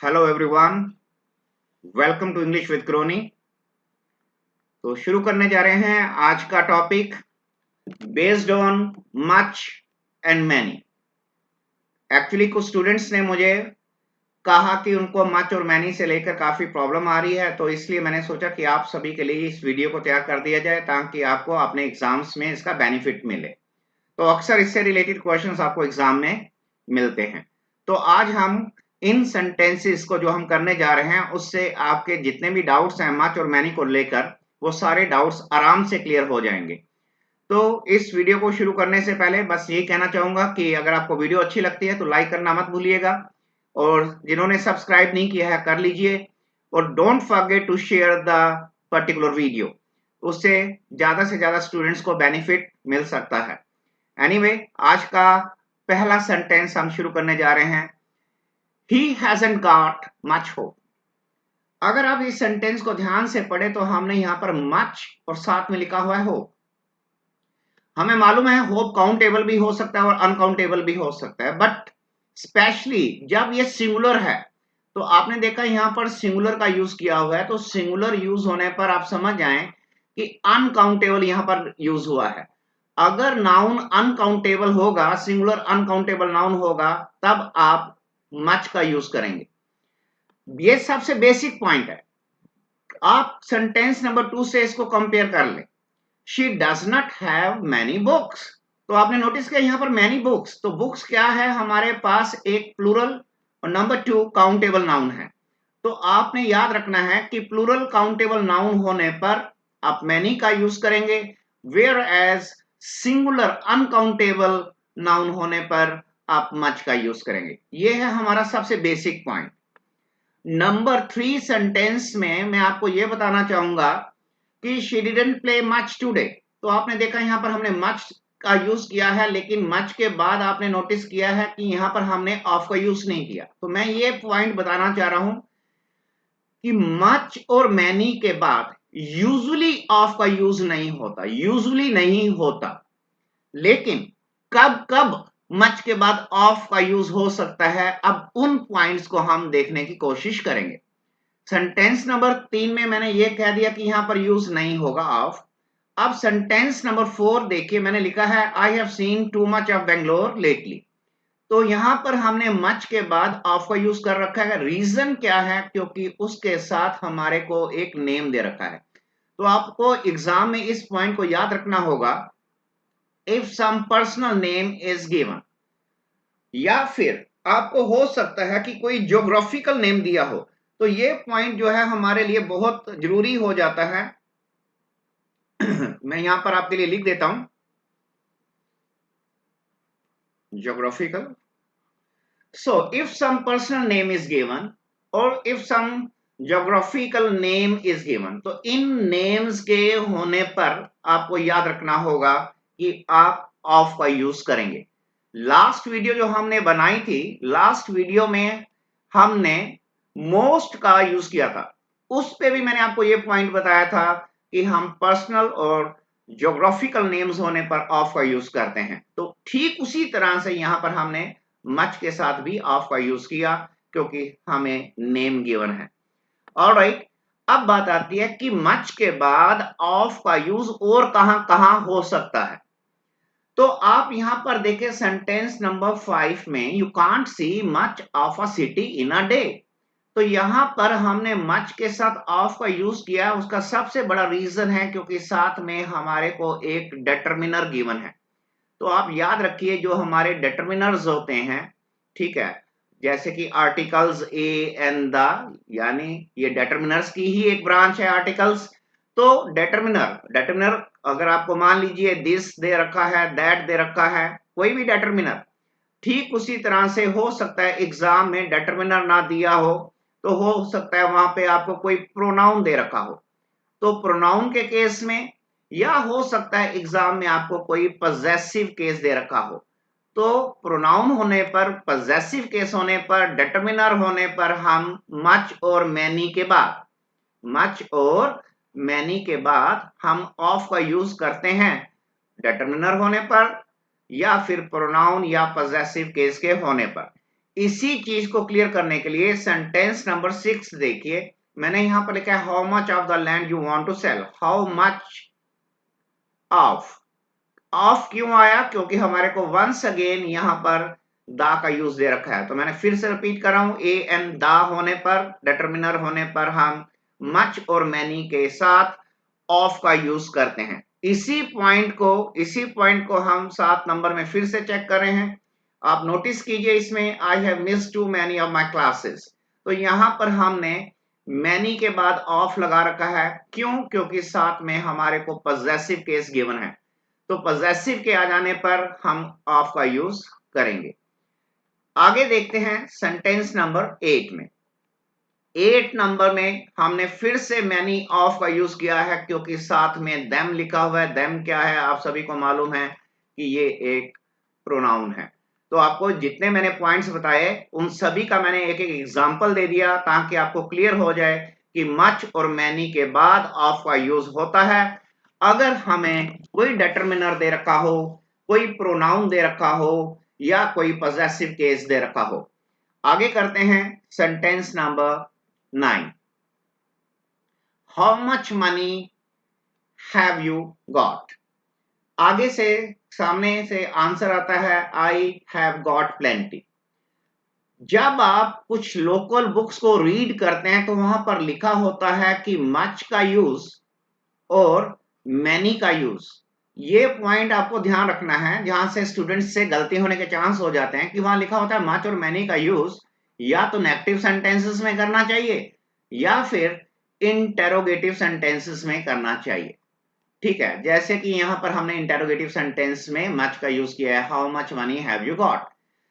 Hello everyone, welcome to English with Crony. तो शुरू करने जा रहे हैं आज का topic based on much and many. Actually कुछ स्टूडेंट्स ने मुझे कहा कि उनको मच और मैनी से लेकर काफी प्रॉब्लम आ रही है, तो इसलिए मैंने सोचा कि आप सभी के लिए इस वीडियो को तैयार कर दिया जाए ताकि आपको अपने एग्जाम्स में इसका बेनिफिट मिले। तो अक्सर इससे रिलेटेड क्वेश्चंस आपको एग्जाम में मिलते हैं। तो आज हम इन सेंटेंसेस को जो हम करने जा रहे हैं उससे आपके जितने भी डाउट्स हैं मच और मैनी को लेकर वो सारे डाउट्स आराम से क्लियर हो जाएंगे। तो इस वीडियो को शुरू करने से पहले बस यही कहना चाहूंगा कि अगर आपको वीडियो अच्छी लगती है तो लाइक करना मत भूलिएगा, और जिन्होंने सब्सक्राइब नहीं किया है कर लीजिए, और don't forget to share the particular video. उससे ज्यादा से ज्यादा स्टूडेंट्स को बेनिफिट मिल सकता है। एनीवे, आज का पहला सेंटेंस हम शुरू करने जा रहे हैं। He hasn't got much hope। अगर आप इस सेंटेंस को ध्यान से पढ़े तो हमने यहां पर मच और साथ में लिखा हुआ है होप। हमें मालूम है होप काउंटेबल भी हो सकता है और अनकाउंटेबल भी हो सकता है, बट स्पेशली जब ये सिंगुलर है तो आपने देखा यहां पर सिंगुलर का यूज किया हुआ है, तो सिंगुलर यूज होने पर आप समझ जाएं कि अनकाउंटेबल यहां पर यूज हुआ है। अगर नाउन अनकाउंटेबल होगा, सिंगुलर अनकाउंटेबल नाउन होगा, तब आप मच का यूज करेंगे। ये सबसे बेसिक पॉइंट है। आप सेंटेंस नंबर 2 से इसको कंपेयर कर लें। She does not have many books. तो आपने नोटिस किया यहां पर मैनी बुक्स, तो बुक्स क्या है हमारे पास, एक प्लूरल और नंबर 2 काउंटेबल नाउन है। तो आपने याद रखना है कि प्लूरल काउंटेबल नाउन होने पर आप मैनी का यूज करेंगे, whereas singular uncountable noun होने पर आप मच का यूज करेंगे। यह है हमारा सबसे बेसिक पॉइंट। नंबर 3 सेंटेंस में मैं आपको यह बताना चाहूंगा कि she didn't play much today. तो आपने देखा यहां पर हमने मच का यूज किया है, लेकिन मच के बाद आपने नोटिस किया है कि यहां पर हमने ऑफ का यूज नहीं किया। तो मैं ये पॉइंट बताना चाह रहा हूं कि मच और मैनी के बाद यूजुअली ऑफ का यूज नहीं होता, यूजुअली नहीं होता, लेकिन कब कब मच के बाद ऑफ का यूज हो सकता है, अब उन पॉइंट्स को हम देखने की कोशिश करेंगे। सेंटेंस नंबर 3 में मैंने ये कह दिया कि यहां पर यूज नहीं होगा ऑफ। अब सेंटेंस नंबर 4 देखिए, मैंने लिखा है I have seen too much of Bangalore lately. तो यहां पर हमने मच के बाद ऑफ का यूज कर रखा है। रीजन क्या है, क्योंकि उसके साथ हमारे को एक नेम दे रखा है। तो आपको एग्जाम में इस पॉइंट को याद रखना होगा, if some personal name is given, या फिर आपको हो सकता है कि कोई ज्योग्राफिकल नेम दिया हो। तो ये पॉइंट जो है हमारे लिए बहुत जरूरी हो जाता है। मैं यहां पर आपके लिए लिख देता हूं, geographical. So if some personal name is given और if some geographical name is given, तो इन नेम्स के होने पर आपको याद रखना होगा कि आप ऑफ का यूज करेंगे। लास्ट वीडियो जो हमने बनाई थी, लास्ट वीडियो में हमने मोस्ट का यूज किया था। उस पे भी मैंने आपको ये पॉइंट बताया था कि हम पर्सनल और ज्योग्राफिकल नेम्स होने पर ऑफ का यूज करते हैं। तो ठीक उसी तरह से यहां पर हमने मच के साथ भी ऑफ का यूज किया, क्योंकि हमें नेम गिवन है। ऑलराइट, अब बात आती है कि मच के बाद ऑफ का यूज और कहां कहां हो सकता है। तो आप यहां पर देखें सेंटेंस नंबर 5 में, you can't see much of a city in a day. तो यहां पर हमने मच के साथ ऑफ का यूज किया। उसका सबसे बड़ा रीजन है क्योंकि साथ में हमारे को एक डिटरमिनर गिवन है। तो आप याद रखिए जो हमारे डिटरमिनर्स होते हैं, ठीक है, जैसे कि आर्टिकल्स ए एंड द, यानी ये डिटरमिनर्स की ही एक ब्रांच है आर्टिकल्स। तो डिटरमिनर डिटरमिनर अगर आपको मान लीजिए दिस दे रखा है, दैट दे रखा है, कोई भी डिटरमिनर, ठीक उसी तरह से हो सकता है एग्जाम में डिटरमिनर ना दिया हो, तो हो सकता है वहां पे आपको कोई प्रोनाउन दे रखा हो। तो प्रोनाउन के केस में, या हो सकता है एग्जाम में आपको कोई पजेसिव केस दे रखा हो। तो प्रोनाउन होने पर, पजेसिव केस होने पर, डिटरमिनर होने पर हम मच और मैनी के बाद, मच और मैनी के बाद हम ऑफ का यूज करते हैं डिटरमिनर होने पर या फिर प्रोनाउन या पजेसिव केस के होने पर। इसी चीज को क्लियर करने के लिए सेंटेंस नंबर 6 देखिए, मैंने यहां पर लिखा है how much of the land you want to sell, how much of क्यों आया, क्योंकि हमारे को वंस अगेन यहां पर दा का यूज दे रखा है। तो मैंने फिर से रिपीट कर रहा हूं, ए एन दा होने पर, डिटर्मिनर होने पर हम मच और मैनी के साथ ऑफ का यूज करते हैं। इसी पॉइंट को हम 7 नंबर में फिर से चेक कर रहे हैं। आप नोटिस कीजिए इसमें, I have missed too many of my classes, तो यहां पर हमने मैनी के बाद ऑफ लगा रखा है। क्यों? क्योंकि साथ में हमारे को पॉजेसिव केस गिवन है, तो पॉजेसिव के आ जाने पर हम ऑफ का यूज करेंगे। आगे देखते हैं सेंटेंस नंबर 8 में। 8 नंबर में हमने फिर से मैनी ऑफ का यूज किया है, क्योंकि साथ में देम लिखा हुआ है। देम क्या है, आप सभी को मालूम है कि ये एक प्रोनाउन है। तो आपको जितने मैंने पॉइंट्स बताए उन सभी का मैंने एक एक एग्जांपल दे दिया, ताकि आपको क्लियर हो जाए कि मच और मैनी के बाद ऑफ का यूज होता है अगर हमें कोई डिटरमिनर दे रखा हो, कोई प्रोनाउन दे रखा हो, या कोई पॉजेसिव केस दे रखा हो। आगे करते हैं sentence number 9। How much money have you got? आगे से सामने से आंसर आता है आई हैव गॉट प्लेंटी। जब आप कुछ लोकल बुक्स को रीड करते हैं तो वहां पर लिखा होता है कि मच का यूज और मैनी का यूज। ये पॉइंट आपको ध्यान रखना है, जहां से स्टूडेंट्स से गलती होने के चांस हो जाते हैं कि वहां लिखा होता है मच और मैनी का यूज या तो नेगेटिव सेंटेंसेस में करना चाहिए या फिर इंटेरोगेटिव सेंटेंसेस में करना चाहिए। ठीक है, जैसे कि यहां पर हमने इंटेरोगेटिव सेंटेंस में मच का यूज किया है, how much money have you got.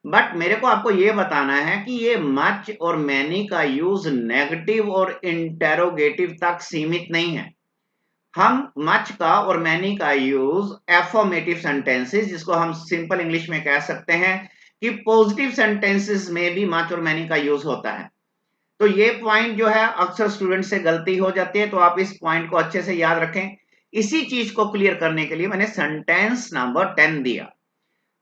But मेरे को आपको यह बताना है कि ये मच और मैनी का यूज नेगेटिव और इंटेरोगेटिव तक सीमित नहीं है। हम मच का और मैनी का यूज एफर्मेटिव सेंटेंसेस, जिसको हम सिंपल इंग्लिश में कह सकते हैं कि पॉजिटिव सेंटेंसेस में भी मच और मैनी का यूज होता है। तो ये पॉइंट जो है अक्सर स्टूडेंट से गलती हो जाती है, तो आप इस पॉइंट को अच्छे से याद रखें। इसी चीज को क्लियर करने के लिए मैंने सेंटेंस नंबर 10 दिया।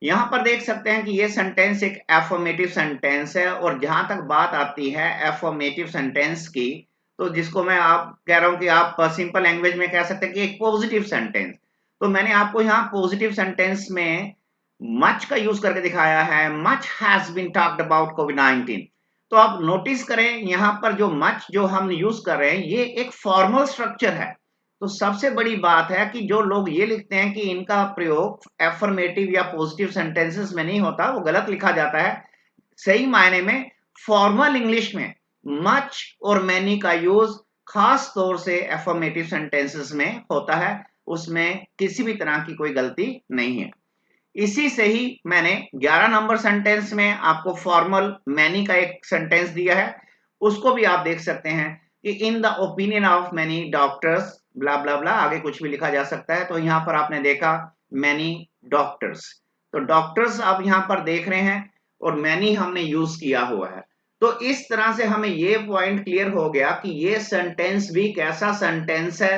यहां पर देख सकते हैं कि ये सेंटेंस एक एफर्मेटिव सेंटेंस है, और जहां तक बात आती है एफर्मेटिव सेंटेंस की, तो जिसको मैं आप कह रहा हूं कि आप सिंपल लैंग्वेज में कह सकते हैं कि एक पॉजिटिव सेंटेंस। तो मैंने आपको यहाँ पॉजिटिव सेंटेंस में मच का यूज करके दिखाया है, much has been talked about कोविड-19। तो आप नोटिस करें यहां पर जो मच जो हम यूज कर रहे हैं ये एक फॉर्मल स्ट्रक्चर है। तो सबसे बड़ी बात है कि जो लोग ये लिखते हैं कि इनका प्रयोग एफर्मेटिव या पॉजिटिव सेंटेंसेस में नहीं होता, वो गलत लिखा जाता है। सही मायने में फॉर्मल इंग्लिश में मच और मैनी का यूज खास तौर से एफर्मेटिव सेंटेंसेस में होता है, उसमें किसी भी तरह की कोई गलती नहीं है। इसी से ही मैंने 11 नंबर सेंटेंस में आपको फॉर्मल मैनी का एक सेंटेंस दिया है, उसको भी आप देख सकते हैं कि in the opinion of many doctors blah blah blah, आगे कुछ भी लिखा जा सकता है। तो यहां पर आपने देखा मैनी डॉक्टर्स, तो डॉक्टर्स आप यहां पर देख रहे हैं और मैनी हमने यूज किया हुआ है। तो इस तरह से हमें ये पॉइंट क्लियर हो गया कि ये सेंटेंस भी कैसा सेंटेंस है,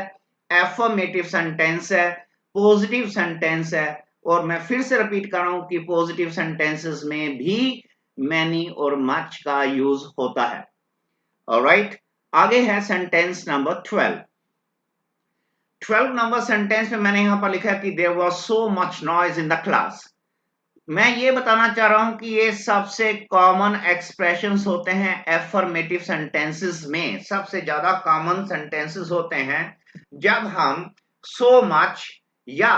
एफर्मेटिव सेंटेंस है, पॉजिटिव सेंटेंस है। और मैं फिर से रिपीट कर रहा हूं कि पॉजिटिव सेंटेंसेस में भी मैनी और मच का यूज होता है। ऑलराइट, आगे है सेंटेंस नंबर 12। 12 नंबर सेंटेंस में मैंने यहां पर लिखा है कि there was so much noise in the class. मैं ये बताना चाह रहा हूं कि ये सबसे कॉमन एक्सप्रेशंस होते हैं एफर्मेटिव सेंटेंसेस में, सबसे ज्यादा कॉमन सेंटेंसेस होते हैं जब हम सो मच या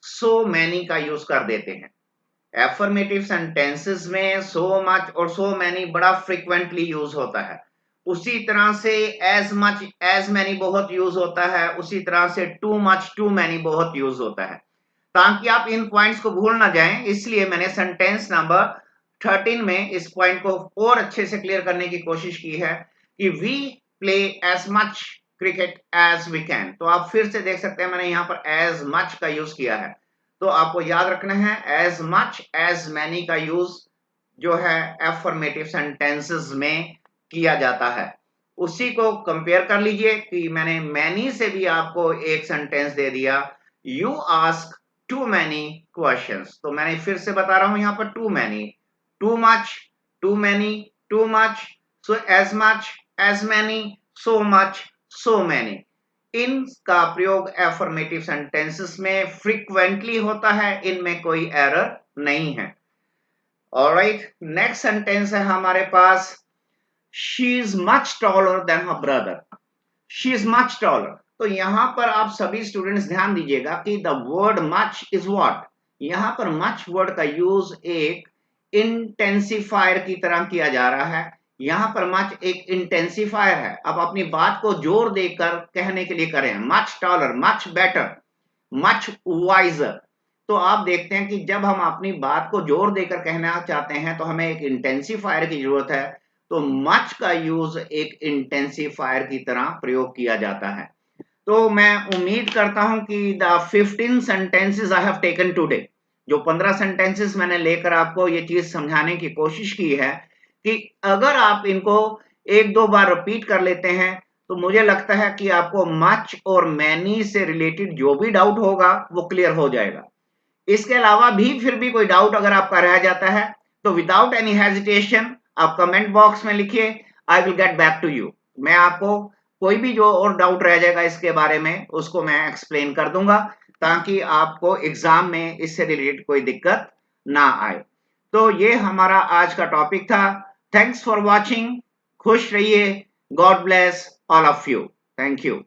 सो मैनी का यूज कर देते हैं। एफर्मेटिव सेंटेंसेस में सो मच और सो मैनी बड़ा फ्रीक्वेंटली यूज होता है। उसी तरह से एज मच एज मैनी बहुत यूज होता है, उसी तरह से टू मच टू मैनी बहुत यूज होता है। ताकि आप इन पॉइंट्स को भूल ना जाएं, इसलिए मैंने सेंटेंस नंबर 13 में इस पॉइंट को और अच्छे से क्लियर करने की कोशिश की है कि we play as much cricket as we can. तो आप फिर से देख सकते हैं मैंने यहां पर एज मच का यूज किया है। तो आपको याद रखना है एज मच एज मैनी का यूज जो है एफर्मेटिव सेंटेंसेस में किया जाता है। उसी को कंपेयर कर लीजिए कि मैंने मैनी से भी आपको एक सेंटेंस दे दिया, you ask too many questions. तो मैंने फिर से बता रहा हूं यहां पर too many, too much, too many, too much, so as many, so much, so many। इनका प्रयोग एफर्मेटिव सेंटेंसेस में फ्रीक्वेंटली होता है, इनमें कोई एरर नहीं है। ऑलराइट, नेक्स्ट सेंटेंस है हमारे पास, she is much taller than her brother. She is much taller, तो यहां पर आप सभी स्टूडेंट्स ध्यान दीजिएगा कि the word much is what. यहां पर मच वर्ड का यूज एक इंटेंसिफायर की तरह किया जा रहा है। यहां पर मच एक इंटेंसिफायर है। अब अपनी बात को जोर देकर कहने के लिए करें, much taller, much better, much wiser. तो आप देखते हैं कि जब हम अपनी बात को जोर देकर कहना चाहते हैं तो हमें एक इंटेंसिफायर की जरूरत है। तो मच का यूज एक इंटेंसिफायर की तरह प्रयोग किया जाता है। तो मैं उम्मीद करता हूं कि the 15 sentences I have taken today, जो 15 सेंटेंसेस मैंने लेकर आपको ये चीज समझाने की कोशिश की है कि अगर आप इनको एक दो बार रिपीट कर लेते हैं तो मुझे लगता है कि आपको मच और मैनी से रिलेटेड जो भी डाउट होगा वो क्लियर हो जाएगा। इसके अलावा भी फिर भी कोई डाउट अगर आपका रह जाता है तो विदाउट एनी हेजिटेशन आप कमेंट बॉक्स में लिखिए, I will get back to you. मैं आपको कोई भी जो और डाउट रह जाएगा इसके बारे में उसको मैं एक्सप्लेन कर दूंगा, ताकि आपको एग्जाम में इससे रिलेटेड कोई दिक्कत ना आए। तो ये हमारा आज का टॉपिक था। थैंक्स फॉर वॉचिंग, खुश रहिए, God bless all of you, thank you.